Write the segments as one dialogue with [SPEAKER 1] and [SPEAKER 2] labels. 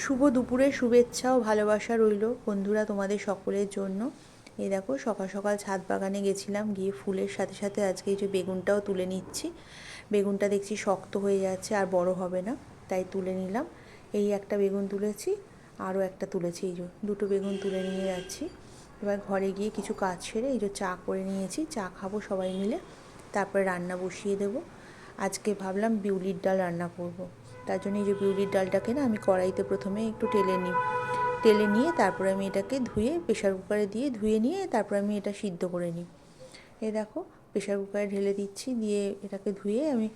[SPEAKER 1] শুভ দুপুরের শুভেচ্ছা ও ভালোবাসা রইল বন্ধুরা তোমাদের সকলের জন্য। এই দেখো সকাল সকাল ছাদ বাগানে গেছিলাম, গিয়ে ফুলের সাথে সাথে আজকে এই যে বেগুনটাও তুলে নিচ্ছি। বেগুনটা দেখছি শক্ত হয়ে যাচ্ছে, আর বড় হবে না, তাই তুলে নিলাম। এই একটা বেগুন তুলেছি, আরও একটা তুলেছি, এই যে দুটো বেগুন তুলে নিয়ে যাচ্ছি। এবার ঘরে গিয়ে কিছু কাজ সেরে এই যে চা করে নিয়েছি, চা খাবো সবাই মিলে, তারপরে রান্না বসিয়ে দেবো। আজকে ভাবলাম বিউলির ডাল রান্না করব। তার জন্য এই যে বিউলির ডালটাকে না আমি কড়াইতে প্রথমে একটু টেলে নিয়ে তারপরে আমি এটাকে ধুয়ে প্রেশার কুকারে দিয়ে ধুয়ে নিয়ে তারপরে আমি এটা সিদ্ধ করে নিই। এই দেখো প্রেশার কুকারে ঢেলে দিচ্ছি, দিয়ে এটাকে ধুয়ে আমি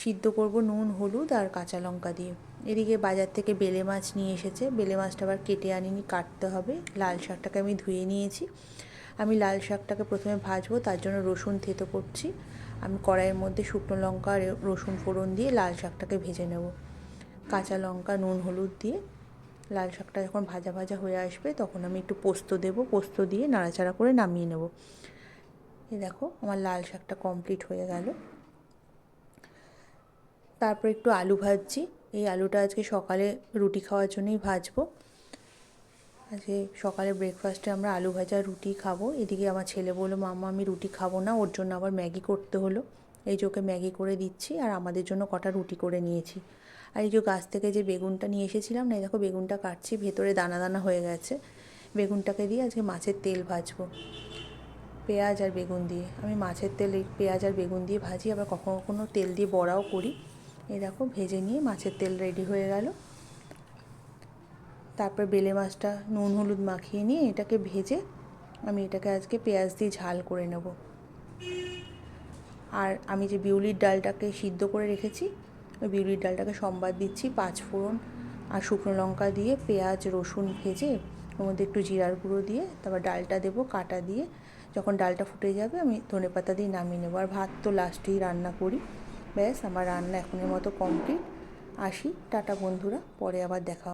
[SPEAKER 1] সিদ্ধ করব নুন হলুদ আর কাঁচা লঙ্কা দিয়ে। এদিকে বাজার থেকে বেলে মাছ নিয়ে এসেছে, বেলে মাছটা আবার কেটে আনিনি, কাটতে হবে। লাল শাকটাকে আমি ধুয়ে নিয়েছি। আমি লাল শাকটাকে প্রথমে ভাজবো, তার জন্য রসুন থেতো করছি। আমি কড়াইয়ের মধ্যে শুকনো লঙ্কা আর রসুন ফোড়ন দিয়ে লাল শাকটাকে ভেজে নেব। কাঁচা লঙ্কা নুন হলুদ দিয়ে লাল শাকটা যখন ভাজা ভাজা হয়ে আসবে তখন আমি একটু পোস্ত দেবো, পোস্ত দিয়ে নাড়াচাড়া করে নামিয়ে নেব। এই দেখো আমার লাল শাকটা কমপ্লিট হয়ে গেল। তারপর একটু আলু ভাজছি। এই আলুটা আজকে সকালে রুটি খাওয়ার জন্যই ভাজবো। আজকে সকালে ব্রেকফাস্টে আমরা আলু ভাজা রুটি খাবো। এদিকে আমার ছেলে বললো মাম্মা আমি রুটি খাবো না, ওর জন্য আবার ম্যাগি করতে হলো। এই যে ওকে ম্যাগি করে দিচ্ছি, আর আমাদের জন্য কটা রুটি করে নিয়েছি। আর এই যে গাছ থেকে যে বেগুনটা নিয়ে এসেছিলাম না, এই দেখো বেগুনটা কাটছি, ভেতরে দানা দানা হয়ে গেছে। বেগুনটাকে দিয়ে আজকে মাছের তেল ভাজবো, পেঁয়াজ আর বেগুন দিয়ে। আমি মাছের তেল পেঁয়াজ আর বেগুন দিয়ে ভাজি, আবার কখনো কখনো তেল দিয়ে বড়াও করি। এই দেখো ভেজে নিয়ে মাছের তেল রেডি হয়ে গেল। তারপর বেলে মাছটা নুন হলুদ মাখিয়ে নিয়ে এটাকে ভেজে আমি এটাকে আজকে পেঁয়াজ দিয়ে ঝাল করে নেব। আর আমি যে বিউলির ডালটাকে সিদ্ধ করে রেখেছি, ওই বিউলির ডালটাকে সম্বাদ দিচ্ছি, 5 ফোড়ন আর শুকনো লঙ্কা দিয়ে পেঁয়াজ রসুন ভেজে ওর মধ্যে একটু জিরার গুঁড়ো দিয়ে তারপর ডালটা দেবো কাটা দিয়ে। যখন ডালটা ফুটে যাবে আমি ধনেপাতা দিয়ে নামিয়ে নেবো। আর ভাত তো লাস্টেই রান্না করি। ব্যাস আমার রান্না এখনের মতো কমপ্লিট। আসি, টাটা বন্ধুরা, পরে আবার দেখা।